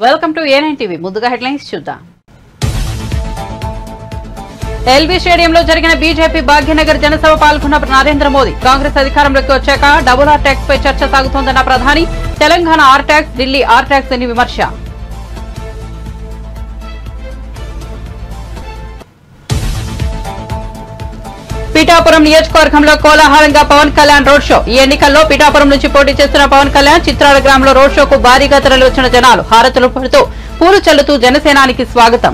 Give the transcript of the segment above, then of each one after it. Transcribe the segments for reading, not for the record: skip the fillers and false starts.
Welcome to ఏ9 TV ముందుగా headlines చూద్దాం. LB స్టేడియంలో జరిగిన బీజేపీ భాగ్యనగర్ జనసభ పాల్గొన్న నరేంద్ర మోదీ. కాంగ్రెస్ అధికారంలోకి వచ్చాక డబుల్ ఆర్ ట్యాక్స్ పై చర్చ సాగుతోందన్న ప్రధాని. Telangana R tax, Delhi R tax అని విమర్శ. పిఠాపురం నియోజకవర్గంలో కోలాహలంగా పవన్ కళ్యాణ్ రోడ్ షో. ఈ ఎన్నికల్లో పిఠాపురం నుంచి పోటీ చేస్తున్న పవన్ కళ్యాణ్ చిత్రాల గ్రామంలో రోడ్ షోకు భారీగా తరలివచ్చిన జనాలు హారతులు పడుతూ పూలు చల్లుతూ జనసేనానికి స్వాగతం.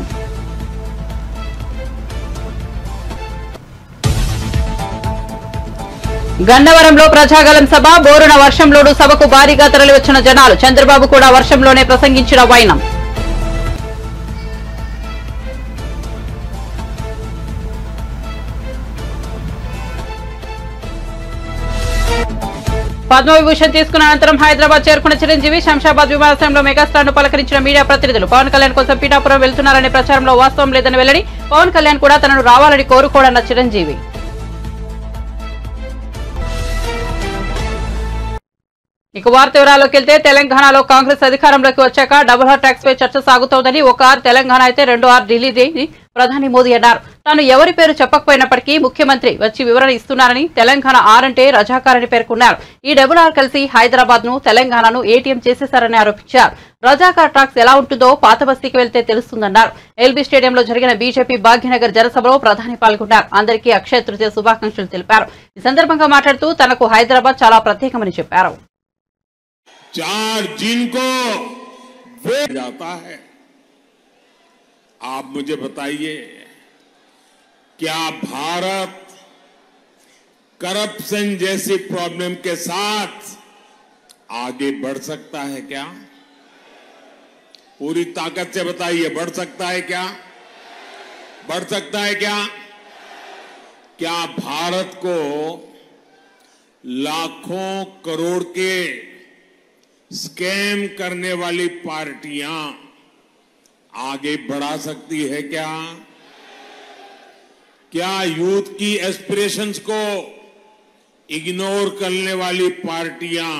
గన్నవరంలో ప్రజాగలం సభ. బోరున వర్షంలోనూ సభకు భారీగా తరలివచ్చిన జనాలు. చంద్రబాబు కూడా వర్షంలోనే ప్రసంగించిన వైనం. పద్మవిభూషణ్ తీసుకున్న అనంతరం హైదరాబాద్ చేరుకున్న చిరంజీవి. శంషాబాద్ విమానాశ్రయంలో మెగాస్టార్ ను పలకరించిన మీడియా ప్రతినిధులు. పవన్ కళ్యాణ్ కోసం పిఠాపురం వెళ్తున్నారనే ప్రచారంలో వాస్తవం లేదని వెల్లడి. పవన్ కళ్యాణ్ కూడా తనను రావాలని కోరుకోడన్న చిరంజీవి. ఇక వార్త వివరాల్లోకి వెళ్తే తెలంగాణలో కాంగ్రెస్ అధికారంలోకి వచ్చాక డబుల్ ఆర్ ట్యాక్స్ పై చర్చ సాగుతోందని. ఒక ఆర్ తెలంగాణ అయితే 2 ఆర్ ఢిల్లీది ప్రధాని మోదీ అన్నారు. తాను ఎవరి పేరు చెప్పకపోయినప్పటికీ ముఖ్యమంత్రి వచ్చి వివరణ ఇస్తున్నారని. తెలంగాణ ఆర్ అంటే రజాకార్ అని పేర్కొన్నారు. ఈ డబుల్ ఆర్ కలిసి హైదరాబాద్ ను తెలంగాణను ఏటీఎం చేసేశారని ఆరోపించారు. రజాకార్ టాక్స్ ఎలా ఉంటుందో పాత బస్తీకి వెళ్తే తెలుస్తుందన్నారు. ఎల్బీ స్టేడియంలో జరిగిన బీజేపీ భాగ్యనగర్ జనసభలో ప్రధాని పాల్గొన్నారు. అందరికీ అక్షయ తృతీయ శుభాకాంక్షలు తెలిపారు. ఈ సందర్భంగా మాట్లాడుతూ తనకు హైదరాబాద్ చాలా ప్రత్యేకమని చెప్పారు. 4 जून को वोट जाता है। आप मुझे बताइए, क्या भारत करप्शन जैसी प्रॉब्लम के साथ आगे बढ़ सकता है क्या? पूरी ताकत से बताइए, बढ़ सकता है क्या? बढ़ सकता है क्या? क्या भारत को लाखों करोड़ के स्कैम करने वाली पार्टियां आगे बढ़ा सकती है क्या? क्या यूथ की एस्पिरेशंस को इग्नोर करने वाली पार्टियां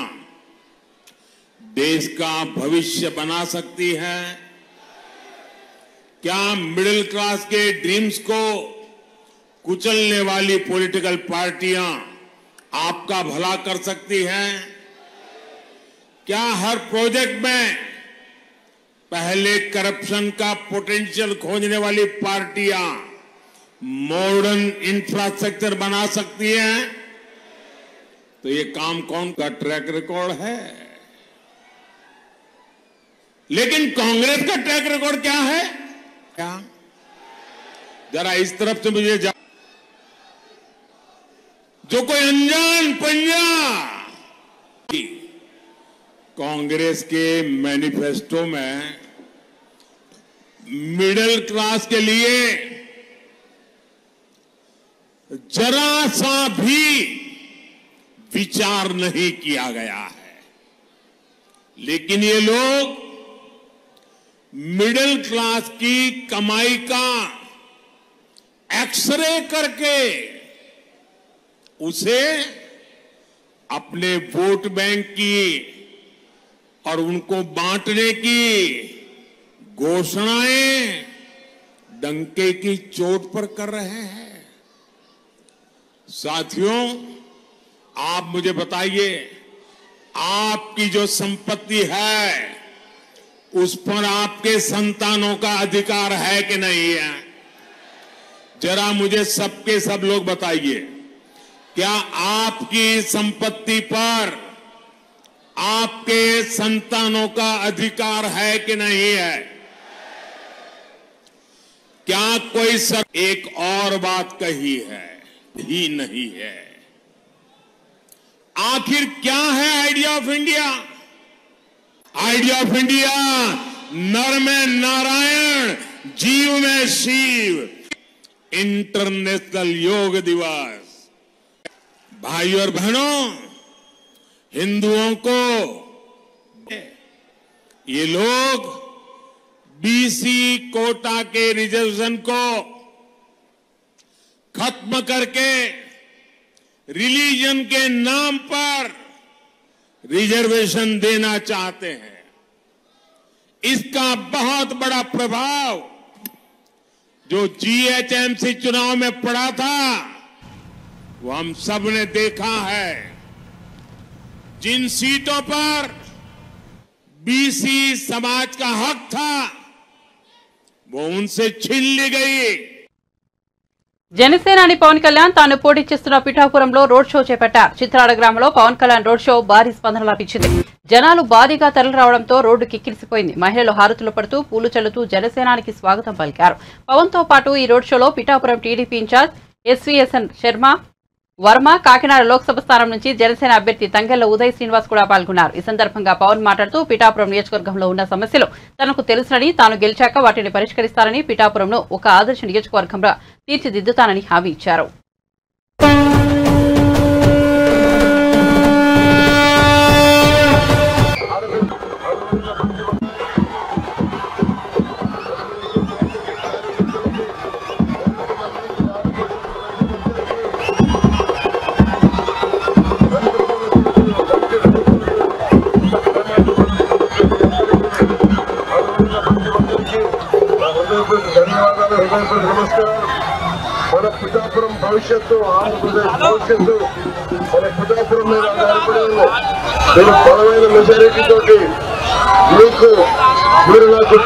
देश का भविष्य बना सकती है? क्या मिडिल क्लास के ड्रीम्स को कुचलने वाली पॉलिटिकल पार्टियां आपका भला कर सकती हैं? क्या हर प्रोजेक्ट में पहले करप्शन का पोटेंशियल खोजने वाली पार्टियां मॉडर्न इंफ्रास्ट्रक्चर बना सकती हैं? तो ये काम कौन का ट्रैक रिकॉर्ड है? लेकिन कांग्रेस का ट्रैक रिकॉर्ड क्या है? क्या जरा इस तरफ से मुझे जो कोई अनजान पंजा कांग्रेस के मैनिफेस्टो में मिडिल क्लास के लिए जरा सा भी विचार नहीं किया गया है। लेकिन ये लोग मिडिल क्लास की कमाई का एक्सरे करके उसे अपने वोट बैंक की और उनको बांटने की घोषणाएं डंके की चोट पर कर रहे हैं। साथियों, आप मुझे बताइए, आपकी जो संपत्ति है उस पर आपके संतानों का अधिकार है कि नहीं है? जरा मुझे सबके सब लोग बताइए, क्या आपकी संपत्ति पर आपके संतानों का अधिकार है कि नहीं है? क्या कोई एक और बात कही है? ही नहीं है। आखिर क्या है idea of India? Idea of India नर में नारायण, जीव में शिव। इंटरनेशनल योग दिवस। भाई और बहनों, हिंदुओं को ये लोग बीसी कोटा के रिजर्वेशन को खत्म करके रिलीजन के नाम पर रिजर्वेशन देना चाहते हैं। इसका बहुत बड़ा प्रभाव जो जीएचएमसी चुनाव में पड़ा था वो हम सब ने देखा है। जिन सीटों पर बीसी समाज का हक था वो उनसे छीन ली गई। జనసేనాని పవన్ కళ్యాణ్ తాను పోటీ చేస్తున్న పిఠాపురంలో రోడ్ షో చేపట్టారు. చిత్రాడ గ్రామంలో పవన్ కళ్యాణ్ రోడ్ షో భారీ స్పందన లభించింది. జనాలు భారీగా తరలిరావడంతో రోడ్డు కిక్కిరిసిపోయింది. మహిళలు హారతులు పడుతూ పూలు చల్లుతూ జనసేనానికి స్వాగతం పలికారు. పవన్ తో పాటు ఈ రోడ్ షోలో పిఠాపురం టీడీపీ ఇన్ఛార్జ్ ఎస్వీఎస్ఎన్ వర్మ, కాకినాడ లోక్సభ స్థానం నుంచి జనసేన అభ్యర్థి తంగెళ్ల ఉదయ్ శ్రీనివాస్ కూడా పాల్గొన్నారు. ఈ సందర్భంగా పవన్ మాట్లాడుతూ పిఠాపురం నియోజకవర్గంలో ఉన్న సమస్యలు తనకు తెలుసునని, తాను గెలిచాక వాటిని పరిష్కరిస్తారని, పిఠాపురంను ఒక ఆదర్శ నియోజకవర్గంగా తీర్చిదిద్దుతానని హామీ ఇచ్చారు. నమస్కారం. మన పిఠాపురం భవిష్యత్తు, ఆంధ్రప్రదేశ్ భవిష్యత్తు మన పిఠాపురం మీద ఆధారపడి ఉంది. మీరు బలమైన మెజారిటీ తోటి మీరు నాకు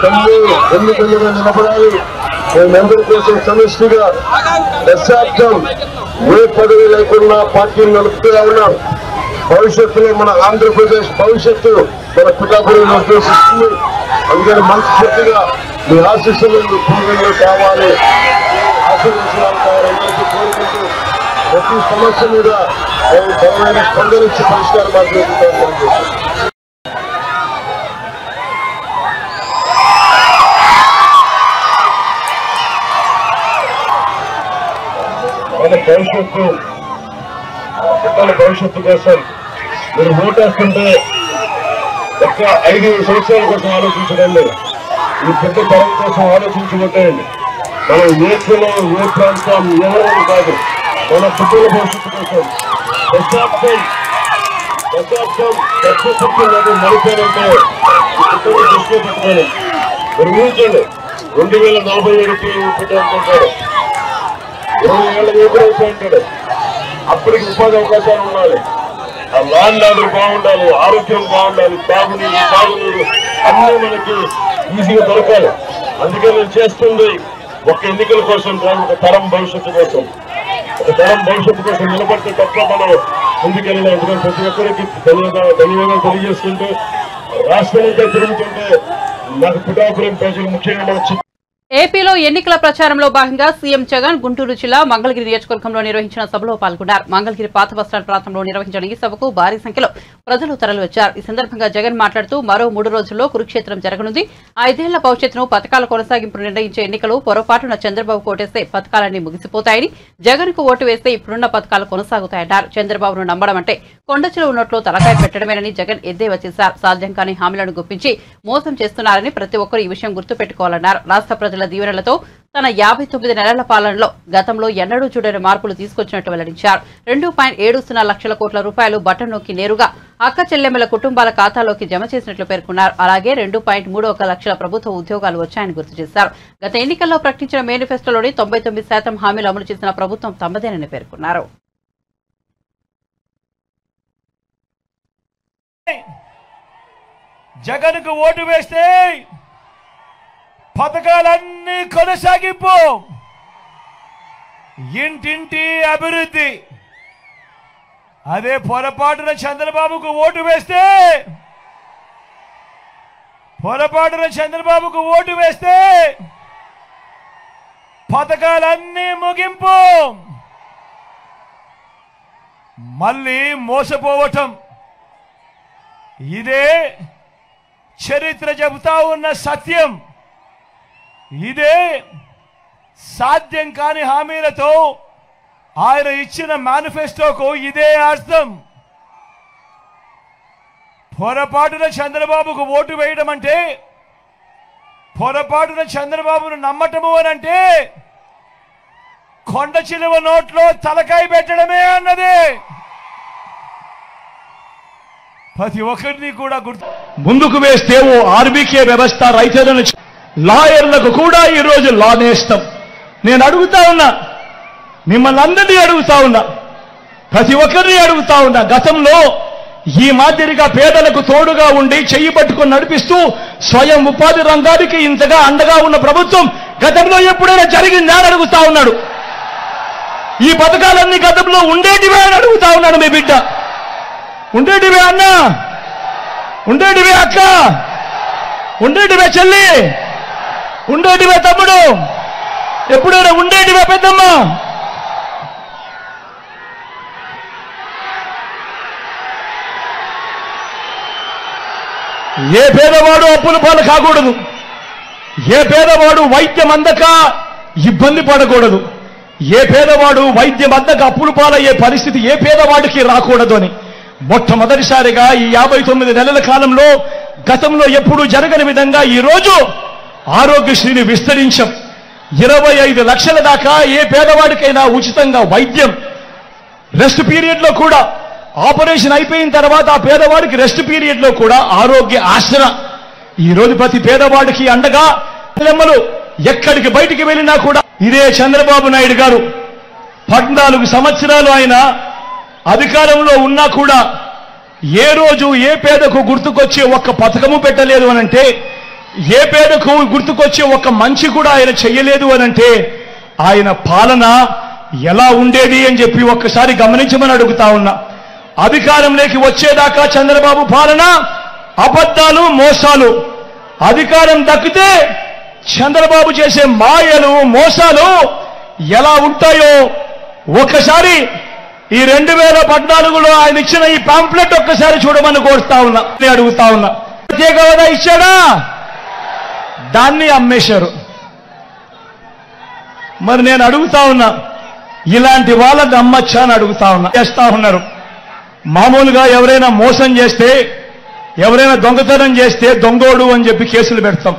ఎన్నికలుగా నిలబడాలి. మేమందరి కోసం సమిష్టిగా దశాబ్దం ఏ పదవి లేకుండా పార్టీని నడుపుతూ ఉన్నాం. భవిష్యత్తులో మన ఆంధ్రప్రదేశ్ భవిష్యత్తు మన పిఠాపురం ఉద్దేశిస్తుంది. అందుకని మనస్ఫూర్తిగా మీ ఆశీస్సులు పూర్వంగా కావాలి, ఆశీర్వచనాలు కావాలని కోరుకుంటూ ప్రతి సమస్య మీద బలమైన స్పందన ఇచ్చి పరిష్కారం మాట్లాడుతున్నాం. మన భవిష్యత్తు, పిల్లల భవిష్యత్తు కోసం మీరు ఓటేస్తుంటే ఒక్క 5 సంవత్సరాల కోసం ఆలోచించడండి. ఈ పెద్ద తరం కోసం ఆలోచించుకుంటేయండి. మనం ఏ కులం, ఏ ప్రాంతం, ఎవరైనా కాదు, మన పిల్లల భవిష్యత్తు కోసం దశాబ్దం నడిపారంటే పిల్లలు దృష్టిలో పెట్టుకోండి. మీరు ఊహించండి, 2047 పెట్టాలనుకుంటారు, 20 ఏళ్ళ యువకుడు అంటాడు. అప్పటికి ఉపాధి అవకాశాలు ఉండాలి, ఆ ల్యాండ్ ఆర్డర్ బాగుండాలి, ఆరోగ్యం బాగుండాలి, తాగునీరు అన్నీ మనకి ఈజీగా దొరకాలి. అందుకే నేను చేస్తుంది ఒక ఎన్నికల కోసం కాదు, ఒక తరం భవిష్యత్తు కోసం. ఒక తరం భవిష్యత్తు కోసం నిలబడితే తప్ప మనం ముందుకెళ్ళాలి. ఎందుకంటే ప్రతి ఒక్కరికి ధన్యవాదాలు తెలియజేస్తుంటే రాష్ట్రంలో తిరుగుతుంటే నాకు పిఠాపురం ప్రజలు ముఖ్యంగా మన ఏపీలో ఎన్నికల ప్రచారంలో భాగంగా సీఎం జగన్ గుంటూరు జిల్లా మంగళగిరి నియోజకవర్గంలో నిర్వహించిన సభలో పాల్గొన్నారు. మంగళగిరి పాత బస్టాండ్ ప్రాంతంలో నిర్వహించిన ఈ సభకు భారీ సంఖ్యలో ప్రజలు తరలివచ్చారు. ఈ సందర్భంగా జగన్ మాట్లాడుతూ మరో 3 రోజుల్లో కురుక్షేత్రం జరగనుంది. 5 ఏళ్ల భవిష్యత్తును పథకాల కొనసాగింపు నిర్ణయించే ఎన్నికలు పొరపాటున చంద్రబాబు కోటేస్తే పథకాలన్నీ ముగిసిపోతాయని, జగన్ కు ఓటు వేస్తే ఇప్పుడున్న పథకాలు కొనసాగుతాయన్నారు. చంద్రబాబును నమ్మడం అంటే కొండచెరువు నోట్లో తలకాయ పెట్టడమేనని జగన్ ఎద్దేవా చేశారు. సాధ్యం కాని హామీలను గుప్పించి మోసం చేస్తున్నారని ప్రతి ఒక్కరూ ఈ విషయం గుర్తుపెట్టుకోవాలన్నారు. రాష్ట్ర ప్రజల దీవెనలతో తన 59 నెలల పాలనలో గతంలో ఎన్నడూ చూడని మార్పులు తీసుకొచ్చినట్టు వెల్లడించారు. 2.70 లక్షల కోట్ల రూపాయలు బటన్ నొక్కి నేరుగా అక్క చెల్లెమ్మల కుటుంబాల ఖాతాలోకి జమ చేసినట్లు పేర్కొన్నారు. అలాగే 2.31 లక్షల ప్రభుత్వ ఉద్యోగాలు వచ్చాయని గుర్తు చేశారు. గత ఎన్నికల్లో ప్రకటించిన మేనిఫెస్టోలోని 99% హామీలు అమలు చేసిన ప్రభుత్వం తమదేనని పేర్కొన్నారు. జగన్కు ఓటు వేస్తే పథకాలన్నీ కొనసాగింపు, ఇంటింటి అభివృద్ధి. అదే పొరపాటున చంద్రబాబుకు ఓటు వేస్తే పథకాలన్నీ ముగింపు, మళ్ళీ మోసపోవటం. ఇదే చరిత్ర చెబుతా ఉన్న సత్యం. ఇదే సాధ్యం కాని హామీలతో ఆయన ఇచ్చిన మేనిఫెస్టోకు ఇదే అర్థం. పొరపాటున చంద్రబాబుకు ఓటు వేయడం అంటే, పొరపాటున చంద్రబాబును నమ్మటము అనంటే కొండ చిలువ నోట్లో తలకాయ పెట్టడమే అన్నది. ప్రతి ఒక్కరిని కూడా ముందుకు వేస్తే ఓ ఆర్బీకే వ్యవస్థ రైతులను లాయర్లకు కూడా ఈరోజు లా నేస్తం. నేను అడుగుతా ఉన్నా, మిమ్మల్ని అందరినీ అడుగుతా ఉన్నా, ప్రతి ఒక్కరిని అడుగుతా ఉన్నా, గతంలో ఈ మాదిరిగా పేదలకు తోడుగా ఉండి చెయ్యి పట్టుకొని నడిపిస్తూ స్వయం ఉపాధి రంగానికి ఇంతగా అండగా ఉన్న ప్రభుత్వం గతంలో ఎప్పుడైనా జరిగిందా అని అడుగుతా ఉన్నాడు. ఈ పథకాలన్నీ గతంలో ఉండేటివే అని అడుగుతా ఉన్నాడు మీ బిడ్డ. ఉండేటివే అన్నా, ఉండేటివే అక్క, ఉండేటివే చెల్లి, ఉండేటివే తమ్ముడు, ఎప్పుడైనా ఉండేటివే పెద్దమ్మ. ఏ పేదవాడు అప్పుల పాలు కాకూడదు, ఏ పేదవాడు వైద్యం అందక ఇబ్బంది పడకూడదు, ఏ పేదవాడు వైద్యం అందక అప్పుల పాలయ్యే పరిస్థితి ఏ పేదవాడికి రాకూడదు అని మొట్టమొదటిసారిగా ఈ 59 నెలల కాలంలో గతంలో ఎప్పుడూ జరగని విధంగా ఈ రోజు ఆరోగ్యశ్రీని విస్తరించాం. 25 లక్షల దాకా ఏ పేదవాడికైనా ఉచితంగా వైద్యం, రెస్ట్ పీరియడ్ లో కూడా ఆపరేషన్ అయిపోయిన తర్వాత ఆ పేదవాడికి రెస్ట్ పీరియడ్ లో కూడా ఆరోగ్య ఆసర. ఈ రోజు ప్రతి పేదవాడికి అండగా లెమ్మలు ఎక్కడికి బయటికి వెళ్ళినా కూడా ఇదే చంద్రబాబు నాయుడు గారు 14 సంవత్సరాలు ఆయన అధికారంలో ఉన్నా కూడా ఏ రోజు ఏ పేదకు గుర్తుకొచ్చే ఒక్క పథకము పెట్టలేదు అనంటే, ఏ పేదకు గుర్తుకొచ్చే ఒక్క మంచి కూడా ఆయన చెయ్యలేదు అనంటే ఆయన పాలన ఎలా ఉండేది అని చెప్పి ఒక్కసారి గమనించమని అడుగుతా ఉన్నా. అధికారంలోకి వచ్చేదాకా చంద్రబాబు పాలన అబద్ధాలు, మోసాలు. అధికారం దక్కితే చంద్రబాబు చేసే మాయలు, మోసాలు ఎలా ఉంటాయో ఒక్కసారి ఈ 2014లో ఆయన ఇచ్చిన ఈ పాంప్లెట్ ఒక్కసారి చూడమని కోరుతా ఉన్నా, అడుగుతా ఉన్నా. ప్రత్యేక హోదా ఇచ్చాడా? దాన్ని అమ్మేశారు. మరి నేను అడుగుతా ఉన్నా, ఇలాంటి వాళ్ళని అమ్మచ్చా అని అడుగుతా ఉన్నా. చేస్తా ఉన్నారు. మామూలుగా ఎవరైనా మోసం చేస్తే, ఎవరైనా దొంగతనం చేస్తే దొంగోడు అని చెప్పి కేసులు పెడతాం.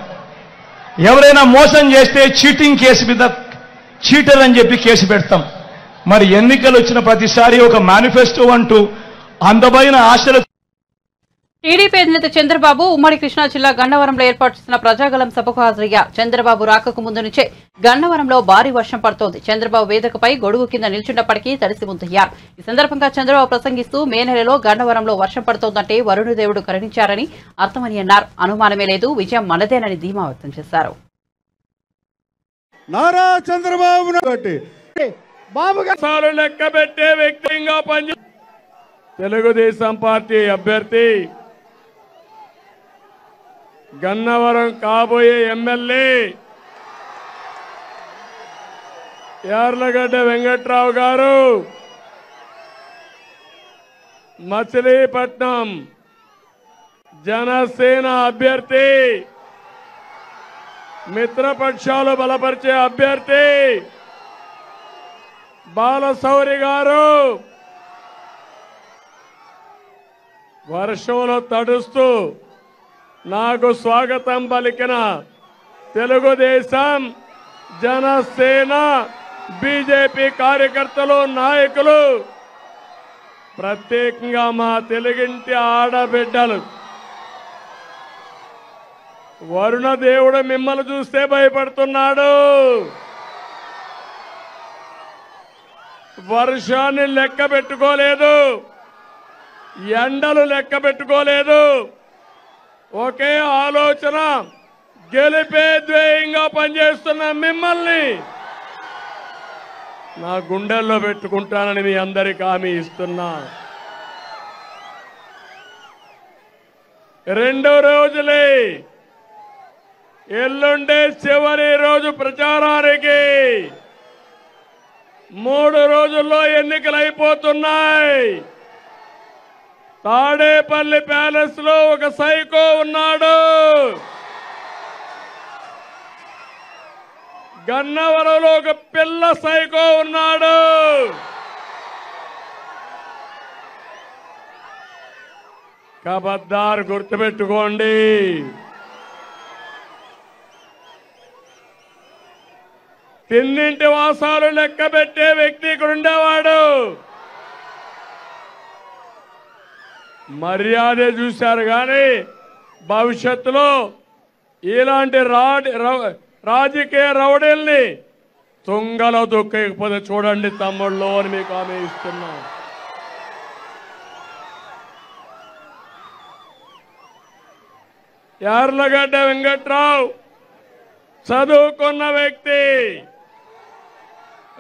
ఎవరైనా మోసం చేస్తే చీటింగ్ కేసు మీద చీటర్ అని చెప్పి కేసు పెడతాం. మరి ఎన్నికలు వచ్చిన ప్రతిసారి ఒక మేనిఫెస్టో అంటూ అందమైన ఆశలు. టీడీపీ అధినేత చంద్రబాబు ఉమ్మడి కృష్ణా జిల్లా గన్నవరంలో ఏర్పాటు చేసిన ప్రజాగలం సభకు హాజరయ్యారు. చంద్రబాబు రాకకు ముందు నుంచే గన్నవరంలో భారీ వర్షం పడుతోంది. చంద్రబాబు వేదికపై గొడుగు కింద నిల్చున్నప్పటికీ తడిసి ముద్దయ్యారు. ఈ సందర్భంగా చంద్రబాబు ప్రసంగిస్తూ మే నెలలో గన్నవరంలో వర్షం పడుతోందంటే వరుణదేవుడు కరుణించారని అర్థమని అన్నారు. అనుమానమే లేదు, విజయం మనదేనని ధీమా వ్యక్తం చేశారు. నారా చంద్రబాబు లెక్క పెట్టే వ్యక్తిగా తెలుగుదేశం పార్టీ అభ్యర్థి గన్నవరం కాబోయే ఎమ్మెల్యే యార్లగడ్డ వెంకట్రావు గారు మచిలీపట్నం జనసేన అభ్యర్థి, మిత్రపక్షాలు బలపరిచే అభ్యర్థి బాలశౌరి గారు వర్షంలో తడుస్తూ నాకు స్వాగతం పలికిన తెలుగుదేశం, జనసేన, బీజేపీ కార్యకర్తలు, నాయకులు, ప్రత్యేకంగా మా తెలుగింటి ఆడబిడ్డలు, వరుణదేవుడు మిమ్మల్ని చూస్తే భయపడుతున్నాడు. వర్షాన్ని లెక్క పెట్టుకోలేదు, ఎండలు లెక్క పెట్టుకోలేదు. ఒకే ఆలోచన, గెలిపే ధ్యేయంగా పనిచేస్తున్న మిమ్మల్ని నా గుండెల్లో పెట్టుకుంటానని మీ అందరికీ హామీ ఇస్తున్నా. 2 రోజులే, ఎల్లుండే చివరి రోజు ప్రచారానికి. 3 రోజుల్లో ఎన్నికలు అయిపోతున్నాయి. తాడేపల్లి ప్యాలెస్ లో ఒక సైకో ఉన్నాడు. గన్నవరంలో ఒక పిల్ల సైకో ఉన్నాడు. కబద్దార్ గుర్తుపెట్టుకోండి. తిన్నింటి వాసాలు లెక్క పెట్టే వ్యక్తి ఇక్కడ ఉండేవాడు. మర్యాద చూశారు కానీ భవిష్యత్తులో ఇలాంటి రాజకీయ రౌడీల్ని తుంగలో దొక్కకపోతే చూడండి తమ్ముళ్ళు అని మీకు హామీ ఇస్తున్నాం. యార్లగడ్డ వెంకట్రావు చదువుకున్న వ్యక్తి,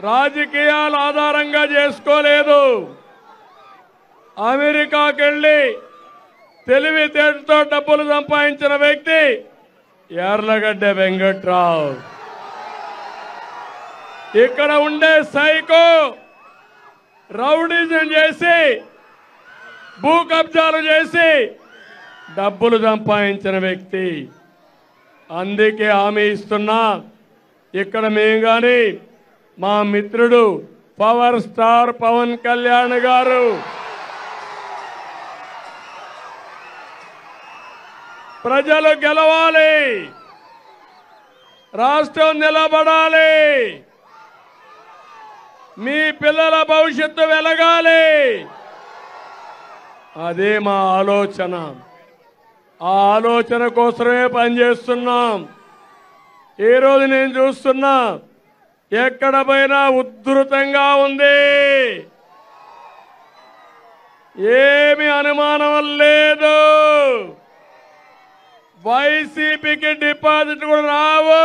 రాజకీయాలు ఆధారంగా చేసుకోలేదు. అమెరికాకి వెళ్ళి తెలివితేటతో డబ్బులు సంపాదించిన వ్యక్తి యార్లగడ్డ వెంకట్రావు. ఇక్కడ ఉండే సైకో రౌడీజం చేసి భూ కబ్జాలు చేసి డబ్బులు సంపాదించిన వ్యక్తి. అందుకే హామీ ఇస్తున్నా, ఇక్కడ మేము కానీ మా మిత్రుడు పవర్ స్టార్ పవన్ కళ్యాణ్ గారు ప్రజలు గెలవాలి, రాష్ట్రం నిలబడాలి, మీ పిల్లల భవిష్యత్తు వెలగాలి, అదే మా ఆలోచన. ఆ ఆలోచన కోసమే పనిచేస్తున్నాం. ఈరోజు నేను చూస్తున్నా ఎక్కడ పోయినా ఉధృతంగా ఉంది, ఏమి అనుమానం లేదు. వైసీపీకి డిపాజిట్ కూడా రావు.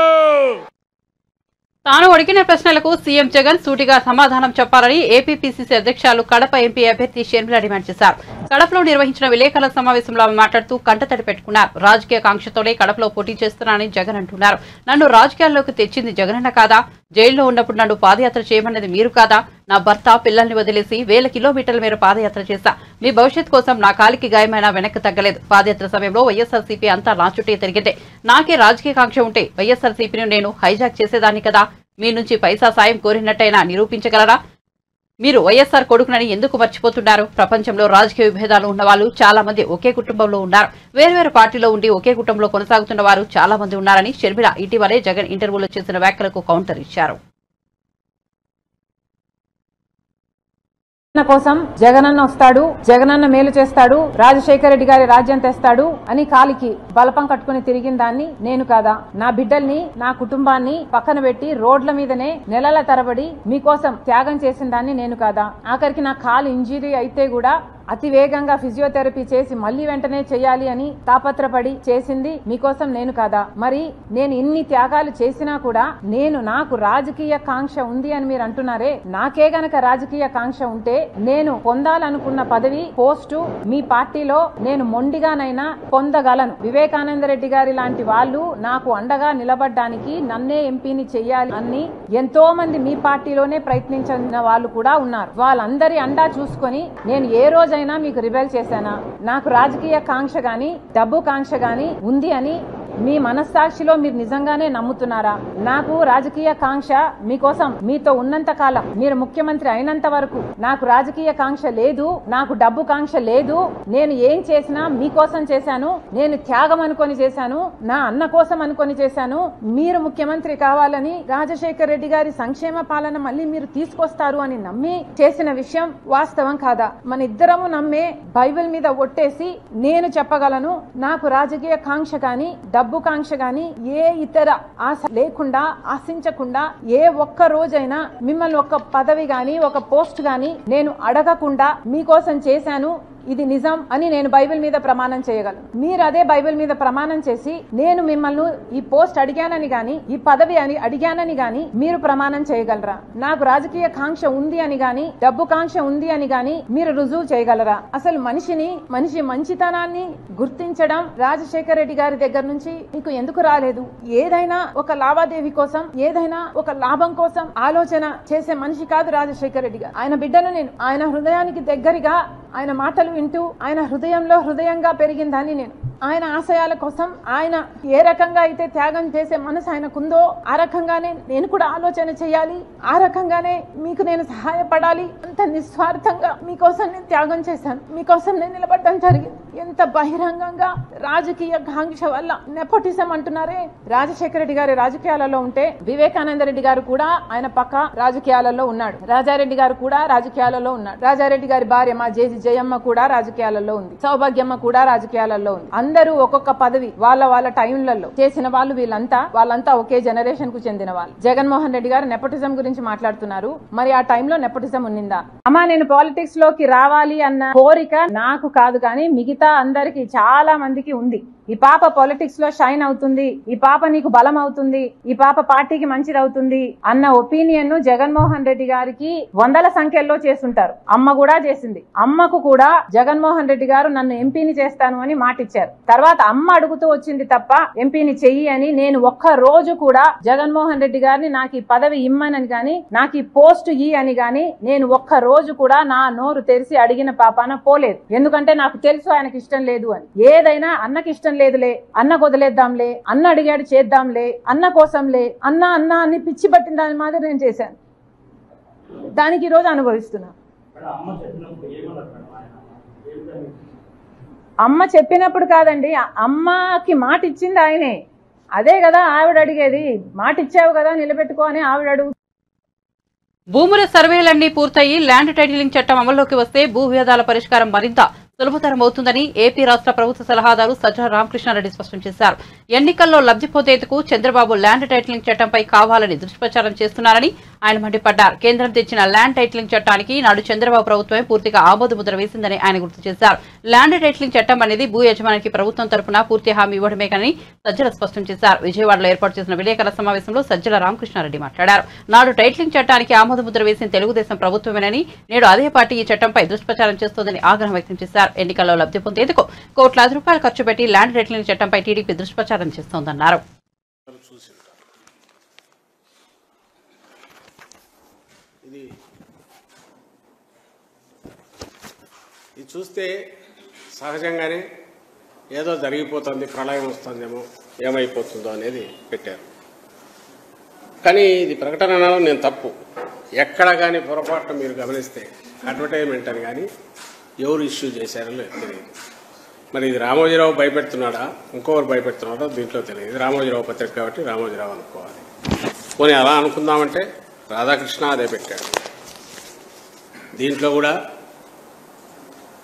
తాను అడిగిన ప్రశ్నలకు సీఎం జగన్ సూటిగా సమాధానం చెప్పాలని ఏపీపీసీసీ అధ్యక్షులు కడప ఎంపీ అభ్యర్థి షర్మిల డిమాండ్ చేశారు. కడపలో నిర్వహించిన విలేకరుల సమావేశంలో ఆమె మాట్లాడుతూ కంటతడి పెట్టుకున్నారు. రాజకీయ కాంక్షతోనే కడపలో పోటీ చేస్తున్నానని జగన్ అంటున్నారు. నన్ను రాజకీయాల్లోకి తెచ్చింది జగనన్న కాదా? జైల్లో ఉన్నప్పుడు నన్ను పాదయాత్ర చేయమన్నది మీరు కాదా? నా భర్త పిల్లల్ని వదిలేసి 1000 కిలోమీటర్ల మేర పాదయాత్ర చేశా. మీ భవిష్యత్ కోసం నా కాలికి గాయమైనా వెనక్కి తగ్గలేదు. పాదయాత్ర సమయంలో వైఎస్ఆర్సీపీ అంతా నా చుట్టే తిరిగిందే. నాకే రాజకీయ కాంక్ష ఉంటే వైఎస్ఆర్సీపీని నేను హైజాక్ చేసేదాన్ని కదా. మీ నుంచి పైసా సాయం కోరినట్టయినా నిరూపించగలరా? మీరు వైఎస్ఆర్ కొడుకునని ఎందుకు మర్చిపోతున్నారు? ప్రపంచంలో రాజకీయ విభేదాలు ఉన్న వాళ్ళు చాలా మంది ఒకే కుటుంబంలో ఉన్నారు. వేర్వేరు పార్టీలో ఉండి ఒకే కుటుంబంలో కొనసాగుతున్న వారు చాలా మంది ఉన్నారని షర్మిల ఇటీవలే జగన్ ఇంటర్వ్యూలో చేసిన వ్యాఖ్యలకు కౌంటర్ ఇచ్చారు. కోసం జగనన్న వస్తాడు, జగనన్న మేలు చేస్తాడు, రాజశేఖర రెడ్డి గారి రాజ్యం తెస్తాడు అని కాలికి బలపం కట్టుకుని తిరిగిన దాన్ని నేను కాదా? నా బిడ్డల్ని, నా కుటుంబాన్ని పక్కన పెట్టి రోడ్ల మీదనే నెలల తరబడి మీకోసం త్యాగం చేసిన దాన్ని నేను కాదా? ఆఖరికి నా కాలు ఇంజరీ అయితే కూడా అతి వేగంగా ఫిజియోథెరపీ చేసి మళ్లీ వెంటనే చేయాలి అని తాపత్రపడి చేసింది మీకోసం నేను కాదా? మరి నేను ఇన్ని త్యాగాలు చేసినా కూడా నాకు రాజకీయ కాంక్ష ఉంది అని మీరు అంటున్నారే, నాకే గనక రాజకీయ కాంక్ష ఉంటే నేను పొందాలనుకున్న పదవి, పోస్టు మీ పార్టీలో నేను మొండిగానైనా పొందగలను. వివేకానంద రెడ్డి గారి లాంటి వాళ్ళు నాకు అండగా నిలబడ్డానికి, నన్నే ఎంపీని చెయ్యాలి అని ఎంతో మంది మీ పార్టీలోనే ప్రయత్నించిన వాళ్ళు కూడా ఉన్నారు. వాళ్ళందరి అండా చూసుకొని నేను ఏ రోజైనా మీకు రిబెల్ చేశానా? నాకు రాజకీయ కాంక్ష గాని, డబ్బు కాంక్ష గాని ఉంది అని మీ మనస్సాక్షిలో మీరు నిజంగానే నమ్ముతున్నారా? నాకు రాజకీయ కాంక్ష మీకోసం మీతో ఉన్నంత కాలం, మీరు ముఖ్యమంత్రి అయినంత వరకు నాకు రాజకీయ కాంక్ష లేదు, నాకు డబ్బు కాంక్ష లేదు. నేను ఏం చేసినా మీకోసం చేశాను, నేను త్యాగం అనుకొని చేశాను, నా అన్న కోసం అనుకొని చేశాను. మీరు ముఖ్యమంత్రి కావాలని, రాజశేఖర రెడ్డి గారి సంక్షేమ పాలన మళ్ళీ మీరు తీసుకొస్తారు అని నమ్మి చేసిన విషయం వాస్తవం కాదా? మన ఇద్దరము నమ్మే బైబిల్ మీద ఒట్టేసి నేను చెప్పగలను, నాకు రాజకీయ కాంక్ష గాని, డబ్బు కాంక్ష గాని, ఏ ఇతర ఆశ లేకుండా, ఆశించకుండా, ఏ ఒక్క రోజైనా మిమ్మల్ని ఒక పదవి గాని, ఒక పోస్ట్ గాని నేను అడగకుండా మీకోసం చేశాను, ఇది నిజం అని నేను బైబిల్ మీద ప్రమాణం చేయగలను. మీరు అదే బైబిల్ మీద ప్రమాణం చేసి నేను మిమ్మల్ని ఈ పోస్ట్ అడిగానని గాని, ఈ పదవి అని అడిగానని గాని మీరు ప్రమాణం చేయగలరా? నాకు రాజకీయ కాంక్ష ఉంది అని గాని, డబ్బు కాంక్ష ఉంది అని గాని మీరు రుజువు చేయగలరా? అసలు మనిషి మంచితనాన్ని గుర్తించడం రాజశేఖర రెడ్డి గారి దగ్గర నుంచి మీకు ఎందుకు రాలేదు? ఏదైనా ఒక లావాదేవీ కోసం, ఏదైనా ఒక లాభం కోసం ఆలోచన చేసే మనిషి కాదు రాజశేఖర రెడ్డి గారు. ఆయన బిడ్డను నేను, ఆయన హృదయానికి దగ్గరగా ఆయన మాటలు వింటూ ఆయన హృదయంలో హృదయంగా పెరిగిందని నేను. ఆయన ఆశయాల కోసం ఆయన ఏ రకంగా అయితే త్యాగం చేసే మనసు ఆయనకుందో ఆ రకంగానే నేను కూడా ఆలోచన చేయాలి, ఆ రకంగానే మీకు నేను సహాయపడాలి, అంత నిస్వార్థంగా మీకోసం నేను త్యాగం చేశాను, మీకోసం నేను నిలబడడం జరిగింది. ఎంత బహిరంగంగా రాజకీయ కాంక్ష వల్ల నెపోటిజం అంటున్నారే, రాజశేఖర రెడ్డి గారి రాజకీయాలలో ఉంటే వివేకానంద రెడ్డి గారు కూడా ఆయన పక్క రాజకీయాలలో ఉన్నాడు, రాజారెడ్డి గారు కూడా రాజకీయాలలో ఉన్నాడు, రాజారెడ్డి గారి భార్య మా జేజీ జయమ్మ కూడా రాజకీయాలలో ఉంది, సౌభాగ్యమ్మ కూడా రాజకీయాలలో ఉంది. అందరూ ఒక్కొక్క పదవి వాళ్ళ టైంలలో చేసిన వాళ్ళు, వాళ్ళంతా ఒకే జనరేషన్ కు చెందిన వాళ్ళు. జగన్మోహన్ రెడ్డి గారు నెపోటిజం గురించి మాట్లాడుతున్నారు, మరి ఆ టైంలో నెపోటిజం ఉన్నిందా? అమ్మా నేను పాలిటిక్స్ లోకి రావాలి అన్న కోరిక నాకు కాదు, కానీ మిగతా అందరికి చాలా మందికి ఉంది. ఈ పాప పాలిటిక్స్ లో షైన్ అవుతుంది, ఈ పాప నీకు బలం అవుతుంది, ఈ పాప పార్టీకి మంచిది అవుతుంది అన్న ఒపీనియన్ ను జగన్మోహన్ రెడ్డి గారికి వందల సంఖ్యలో చేస్తుంటారు. అమ్మ కూడా చేసింది. అమ్మకు కూడా జగన్మోహన్ రెడ్డి గారు నన్ను ఎంపీని చేస్తాను అని మాటిచ్చారు. తర్వాత అమ్మ అడుగుతూ వచ్చింది తప్ప ఎంపీని చెయ్యి అని నేను ఒక్క రోజు కూడా జగన్మోహన్ రెడ్డి గారిని నాకు ఈ పదవి ఇమ్మనని గాని, నాకు ఈ పోస్ట్ ఇ అని గాని నేను ఒక్క రోజు కూడా నా నోరు తెరిచి అడిగిన పాపాన పోలేదు. ఎందుకంటే నాకు తెలుసు ఆయనకి ఇష్టం లేదు అని. ఏదైనా అన్నకి ఇష్టం లేదులే, అన్న వదిలేద్దాంలే, అన్న అడిగాడు చేద్దాంలే, అన్న కోసంలే, అన్న అని పిచ్చి పట్టిన దాని మాదిరి నేను చేశాను. దానికి ఈరోజు అనుభవిస్తున్నా. అమ్మ చెప్పినప్పుడు కాదండి, అమ్మకి మాట ఇచ్చింది ఆయనే. అదే కదా ఆవిడ అడిగేది, మాట ఇచ్చావు కదా నిలబెట్టుకో అని ఆవిడ అడుగు. భూముల సర్వేలన్నీ పూర్తయి ల్యాండ్ టైటిలింగ్ చట్టం అమల్లోకి వస్తే భూ వివాదాల పరిష్కారం మరింత సులభతరం అవుతుందని ఏపీ రాష్ట్ర ప్రభుత్వ సలహాదారు సజ్జల రామకృష్ణారెడ్డి స్పష్టం చేశారు. ఎన్నికల్లో లబ్ధి పొందేందుకు చంద్రబాబు ల్యాండ్ టైటిలింగ్ చట్టంపై కావాలని దుష్ప్రచారం చేస్తున్నారని ఆయన మండిపడ్డారు. కేంద్రం తెచ్చిన ల్యాండ్ టైటిలింగ్ చట్టానికి నాడు చంద్రబాబు ప్రభుత్వమే పూర్తిగా ఆమోదముద్ర వేసిందని ఆయన గుర్తు చేశారు. ల్యాండ్ టైటిలింగ్ చట్టం అనేది భూ యజమానికి ప్రభుత్వం తరపున పూర్తి హామీ ఇవ్వడమే కానీ సజ్జల స్పష్టం చేశారు. విజయవాడలో ఏర్పాటు చేసిన విలేకరుల సమావేశంలో సజ్జల రామకృష్ణారెడ్డి మాట్లాడారు. నాడు టైటిలింగ్ చట్టానికి ఆమోదముద్ర వేసిన తెలుగుదేశం ప్రభుత్వమేనని, నేడు అదే పార్టీ ఈ చట్టంపై దుష్ప్రచారం చేస్తోందని ఆగ్రహం వ్యక్తం చేశారు. ఎన్నికల్లో లబ్ధి పొందేందుకు కోట్లాది రూపాయలు ఖర్చు పెట్టి ల్యాండ్ టైటిలింగ్ చట్టంపై టీడీపీ దుష్ప్రచారం చేస్తోందన్నారు. ఇది చూస్తే సహజంగానే ఏదో జరిగిపోతుంది, ప్రళయం వస్తుందేమో, ఏమైపోతుందో అనేది పెట్టారు. కానీ ఇది ప్రకటనలో నేను తప్పు ఎక్కడ కానీ పొరపాటున మీరు గమనిస్తే అడ్వర్టైజ్మెంట్ అని కానీ ఎవరు ఇష్యూ చేశారో తెలియదు. మరి ఇది రామోజీరావు భయపెడుతున్నాడా, ఇంకొకరు భయపెడుతున్నాడో దీంట్లో తెలియదు. ఇది రామోజీరావు పత్రిక కాబట్టి రామోజీరావు అనుకోవాలి. పోనీ అలా అనుకుందామంటే రాధాకృష్ణ అదే పెట్టాడు. దీంట్లో కూడా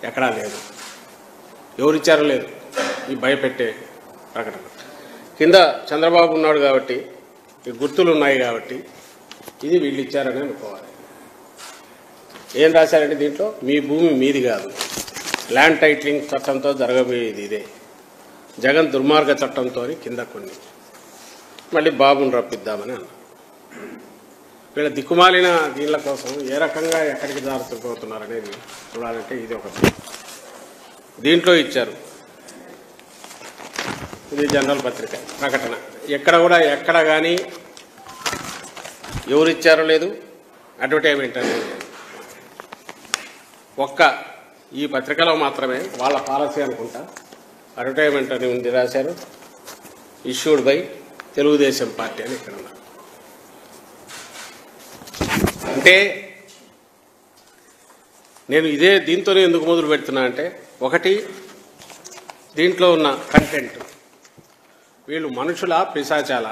ఎక్కడా లేదు, ఎవరిచ్చారో లేదు ఈ భయపెట్టే ప్రకటన. కింద చంద్రబాబు ఉన్నాడు కాబట్టి, ఈ గుర్తులు ఉన్నాయి కాబట్టి ఇది వీళ్ళు ఇచ్చారని అనుకోవాలి. ఏం రాశారంటే దీంట్లో మీ భూమి మీది కాదు, ల్యాండ్ టైటిలింగ్ చట్టంతో జరగబోయేది ఇదే, జగన్ దుర్మార్గ చట్టంతో కింద కొన్ని మళ్ళీ బాబుని రప్పిద్దామని అన్నారు. వీళ్ళ దిక్కుమాలిన దీనిల కోసం ఏ రకంగా ఎక్కడికి జారుతుపోతున్నారనేది చూడాలంటే ఇది ఒకటి. దీంట్లో ఇచ్చారు, ఇది జనరల్ పత్రిక ప్రకటన. ఎక్కడ కానీ ఎవరు ఇచ్చారో లేదు, అడ్వర్టైజ్మెంట్ అనేది లేదు. ఒక్క ఈ పత్రికలో మాత్రమే వాళ్ళ పాలసీ అనుకుంటా అడ్వర్టైజ్మెంట్ అని ఉంది, రాశారు. ఇష్యూడ్ బై తెలుగుదేశం పార్టీ అని ఇక్కడ ఉన్నారు. అంటే నేను దీంతోనే ఎందుకు మొదలు పెడుతున్నా అంటే, ఒకటి దీంట్లో ఉన్న కంటెంట్, వీళ్ళు మనుషుల పిశాచాల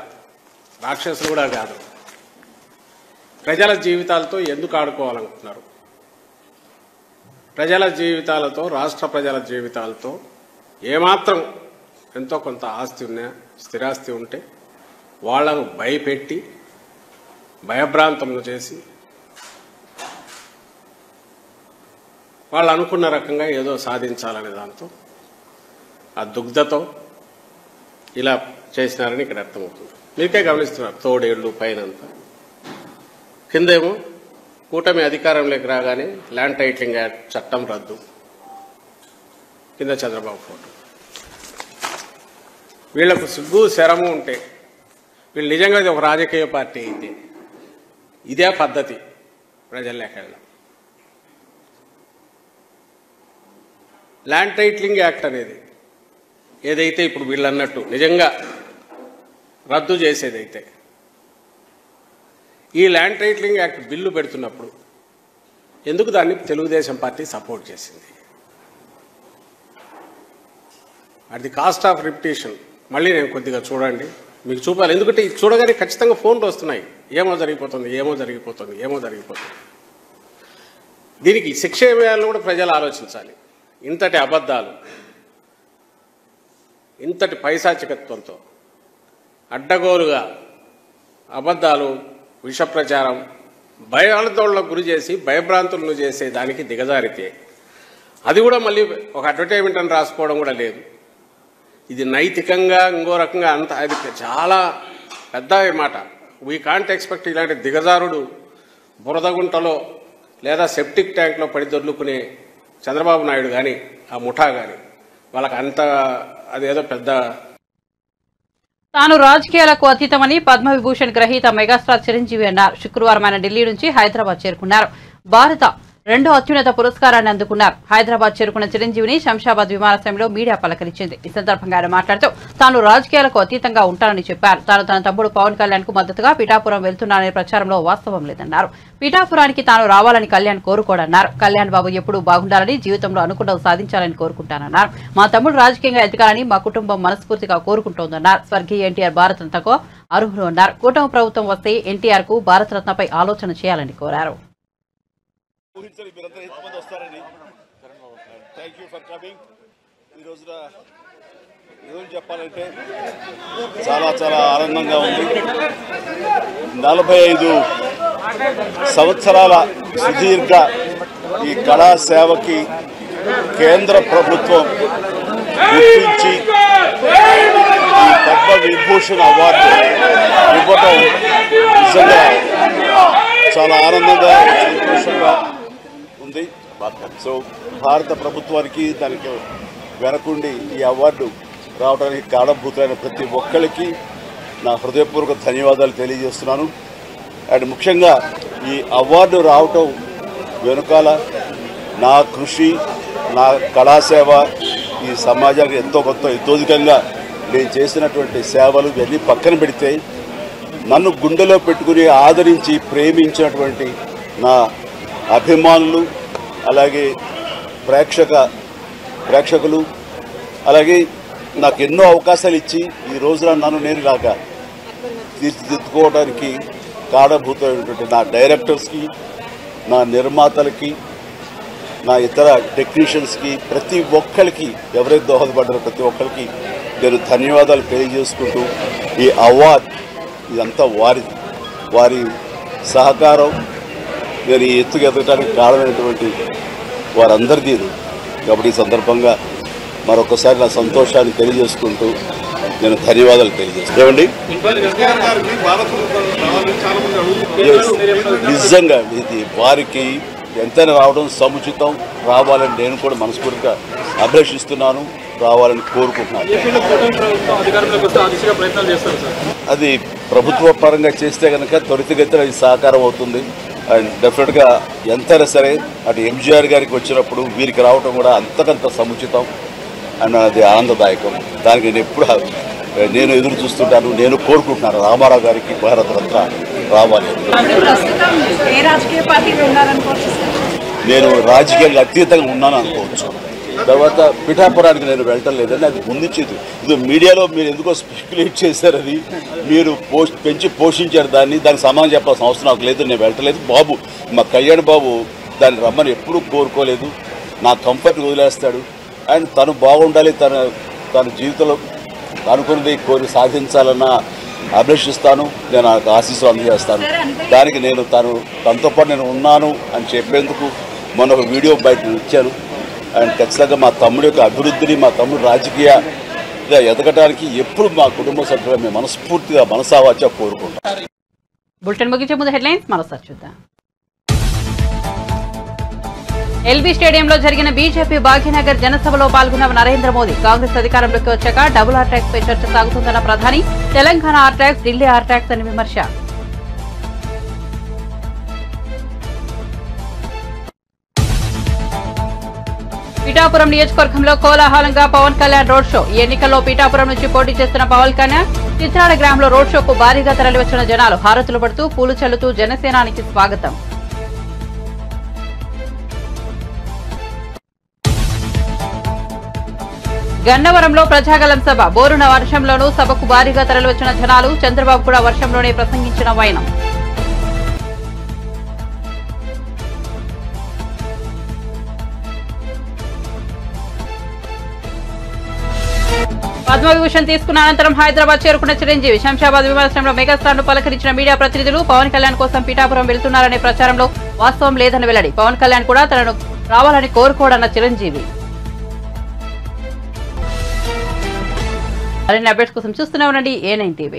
రాక్షసులు కూడా కాదు, ప్రజల జీవితాలతో ఎందుకు ఆడుకోవాలనుకుంటున్నారు, ప్రజల జీవితాలతో, రాష్ట్ర ప్రజల జీవితాలతో ఏమాత్రం ఎంతో కొంత ఆస్తి ఉన్నా, స్థిరాస్తి ఉంటే వాళ్లను భయపెట్టి భయభ్రాంతములు చేసి వాళ్ళు అనుకున్న రకంగా ఏదో సాధించాలనే దాంతో ఆ దుగ్ధతో ఇలా చేసినారని ఇక్కడ అర్థమవుతుంది. మీకే గమనిస్తున్నారు, తోడేళ్లు పైనంతా, కిందేమో కూటమి అధికారంలోకి రాగానే ల్యాండ్ టైటిలింగ్ యాక్ట్ చట్టం రద్దు, కింద చంద్రబాబు ఫోటో. వీళ్లకు సిగ్గు శరము ఉంటే, వీళ్ళు నిజంగా ఇది ఒక రాజకీయ పార్టీ అయితే ఇదే పద్ధతి ప్రజల్లోకి వెళ్ళడం. ల్యాండ్ టైటిలింగ్ యాక్ట్ అనేది ఏదైతే ఇప్పుడు వీళ్ళు అన్నట్టు నిజంగా రద్దు చేసేదైతే ఈ ల్యాండ్ టైటిలింగ్ యాక్ట్ బిల్లు పెడుతున్నప్పుడు ఎందుకు దాన్ని తెలుగుదేశం పార్టీ సపోర్ట్ చేసింది? At the cost of repetition మళ్ళీ నేను కొద్దిగా చూడండి, మీకు చూపాలి. ఎందుకంటే ఇది చూడగానే ఖచ్చితంగా ఫోన్లు వస్తున్నాయి, ఏమో జరిగిపోతుంది, ఏమో జరిగిపోతుంది, ఏమో జరిగిపోతుంది. దీనికి శిక్ష వేయాలని కూడా ప్రజలు ఆలోచించాలి. ఇంతటి అబద్ధాలు, ఇంతటి పైశాచికత్వంతో అడ్డగోలుగా అబద్ధాలు, విష ప్రచారం, భయాందోళనకు గురి చేసి భయభ్రాంతులను చేసే దానికి దిగజారితే అది కూడా మళ్ళీ ఒక అడ్వర్టైజ్మెంట్ అని రాసుకోవడం కూడా లేదు. ఇది నైతికంగా ఇంకో రకంగా అంత అది చాలా పెద్ద మాట. వీ కాంట్ ఎక్స్పెక్ట్ ఇలాంటి దిగజారుడు బురదగుంటలో లేదా సెప్టిక్ ట్యాంక్లో పడి దొర్లుకునే చంద్రబాబు నాయుడు కానీ ఆ ముఠా కానీ వాళ్ళకి అంత అదేదో పెద్ద. తాను రాజకీయాలకు అతీతమని పద్మవిభూషణ్ గ్రహీత మెగాస్టార్ చిరంజీవి అన్నారు. శుక్రవారం ఆయన ఢిల్లీ నుంచి హైదరాబాద్ చేరుకున్నారు. భారత రెండో అత్యున్నత పురస్కారాన్ని అందుకున్నారు. హైదరాబాద్ చేరుకున్న చిరంజీవిని శంషాబాద్ విమానాశ్రయంలో మీడియా పలకరించింది. ఈ సందర్భంగా ఆయన మాట్లాడుతూ తాను రాజకీయాలకు అతీతంగా ఉంటానని చెప్పారు. తాను తన తమ్ముడు పవన్ కళ్యాణ్ కు మద్దతుగా పిఠాపురం వెళ్తున్నాననే ప్రచారంలో వాస్తవం లేదన్నారు. పిఠాపురానికి తాను రావాలని కళ్యాణ్ కోరుకోడన్నారు. కళ్యాణ్ బాబు ఎప్పుడూ బాగుండాలని, జీవితంలో అనుకున్నది సాధించాలని కోరుకుంటానన్నారు. మా తమ్ముడు రాజకీయంగా ఎదగాలని మా కుటుంబం మనస్ఫూర్తిగా కోరుకుంటోందన్నారు. స్వర్గీయ ఎన్టీఆర్ భారతరత్నకు అర్హులు అన్నారు. కూటమి ప్రభుత్వం వస్తే ఎన్టీఆర్ కు భారతరత్నపై ఆలోచన చేయాలని కోరారు. చెప్పాలంటే చాలా చాలా ఆనందంగా ఉంది. 45 సంవత్సరాల సుదీర్ఘ ఈ కళా సేవకి కేంద్ర ప్రభుత్వం గుర్తించి ఈ పద్మ విభూషణ్ అవార్డు ఇవ్వటం నిజంగా చాలా ఆనందంగా, సంతోషంగా ఉంది. సో భారత ప్రభుత్వానికి దానికి వెనకుండి ఈ అవార్డు రావడానికి కారణభూతులైన ప్రతి ఒక్కరికి నా హృదయపూర్వక ధన్యవాదాలు తెలియజేస్తున్నాను. అండ్ ముఖ్యంగా ఈ అవార్డు రావటం వెనుకాల నా కృషి, నా కళాసేవ, ఈ సమాజానికి ఎంతో కొంత ఇతోధికంగా నేను చేసినటువంటి సేవలు ఇవన్నీ పక్కన పెడితే నన్ను గుండెలో పెట్టుకుని ఆదరించి ప్రేమించినటువంటి నా అభిమానులు, అలాగే ప్రేక్షకులు, అలాగే నాకు ఎన్నో అవకాశాలు ఇచ్చి ఈ రోజున నన్ను నేను ఇలాగా తీర్చిదిద్దుకోవడానికి కారణభూతమైనటువంటి నా డైరెక్టర్స్కి, నా నిర్మాతలకి, నా ఇతర టెక్నీషియన్స్కి, ప్రతి ఒక్కరికి ఎవరైతే దోహదపడ్డారో ప్రతి ఒక్కరికి నేను ధన్యవాదాలు తెలియజేసుకుంటూ ఈ అవార్డు ఇదంతా వారి సహకారం, నేను ఈ ఎత్తుకు ఎదగడానికి కారణమైనటువంటి వారందరిది. కాబట్టి ఈ సందర్భంగా మరొకసారి నా సంతోషాన్ని తెలియజేసుకుంటూ నేను ధన్యవాదాలు తెలియజేస్తాను. నిజంగా ఇది వారికి ఎంతైనా రావడం సముచితం, రావాలని నేను కూడా మనస్ఫూర్తిగా అభిలషిస్తున్నాను, రావాలని కోరుకుంటున్నాను. అది ప్రభుత్వ పరంగా చేస్తే కనుక త్వరితగతిన ఇది సహకారం అవుతుంది. అండ్ డెఫినెట్గా ఎంతైనా సరే అటు ఎంజీఆర్ గారికి వచ్చినప్పుడు వీరికి రావటం కూడా అంతకంత సముచితం అండ్ అది ఆనందదాయకం. దానికి నేను ఎదురు చూస్తుంటాను, నేను కోరుకుంటున్నాను రామారావు గారికి భారతరత్న రావాలి. నేను రాజకీయంగా అతీతంగా ఉన్నాను అనుకోవచ్చు. తర్వాత పిఠాపురానికి నేను వెళ్ళటం లేదని అది ముందుచ్చేది. ఇది మీడియాలో మీరు ఎందుకో స్పెక్యులేట్ చేశారు, అది మీరు పెంచి పోషించారు దానికి సమాధానం చెప్పాల్సిన అవసరం నాకు లేదు. నేను వెళ్ళటలేదు. బాబు మా కళ్యాణ్ బాబు దాన్ని రమ్మని ఎప్పుడూ కోరుకోలేదు. నా కంఫర్ట్ వదిలేస్తాడు. అండ్ తను బాగుండాలి, తన జీవితంలో అనుకున్నది కోరి సాధించాలన్న అభిలషిస్తాను. నేను ఆశీస్సులు అందజేస్తాను. దానికి నేను తనతో పాటు నేను ఉన్నాను అని చెప్పేందుకు మొన్న ఒక వీడియో బయట ఇచ్చాను. అండ్ ఖచ్చితంగా మా తమ్ముడి యొక్క అభివృద్ధిని, మా తమ్ముడు రాజకీయంగా ఎదగడానికి ఎప్పుడు మా కుటుంబ సభ్యులు మేము మనస్ఫూర్తిగా మనసావాచ కోరుకుంటాం. బులెటిన్ ముగించే ముందు హెడ్లైన్స్ మరోసారి చూద్దాం. ఎల్బీ స్టేడియంలో జరిగిన బీజేపీ భాగ్యనగర్ జనసభలో పాల్గొన్న నరేంద్ర మోదీ. కాంగ్రెస్ అధికారంలోకి వచ్చాక డబుల్ ఆర్ ట్యాక్స్ పై చర్చ సాగుతుందన్న ప్రధాని. Telangana R tax, Delhi R tax అని విమర్శ. పిఠాపురం నియోజకవర్గంలో కోలాహలంగా పవన్ కళ్యాణ్ రోడ్ షో. ఈ ఎన్నికల్లో పిఠాపురం నుంచి పోటీ చేస్తున్న పవన్ కళ్యాణ్ చిత్రాడ గ్రామంలో రోడ్ షోకు భారీగా తరలివచ్చిన జనాలు హారతులు పడుతూ పూలు చల్లుతూ జనసేనానికి స్వాగతం. గన్నవరంలో ప్రజాగలం సభ. బోరున వర్షంలోనూ సభకు భారీగా తరలివచ్చిన జనాలు. చంద్రబాబు కూడా వర్షంలోనే ప్రసంగించిన వైనం. పద్మవిభూషణ్ తీసుకున్న అనంతరం హైదరాబాద్ చేరుకున్న చిరంజీవి. శంషాబాద్ విమానాశ్రయంలో మెగాస్టార్ ను పలకరించిన మీడియా ప్రతినిధులు. పవన్ కళ్యాణ్ కోసం పిఠాపురం వెళ్తున్నారనే ప్రచారంలో వాస్తవం లేదని వెల్లడి. పవన్ కళ్యాణ్ కూడా తనను రావాలని కోరుకోడన్న చిరంజీవి. మరిన్ని అప్డేట్స్ కోసం చూస్తూనే ఉండండి A9 TV.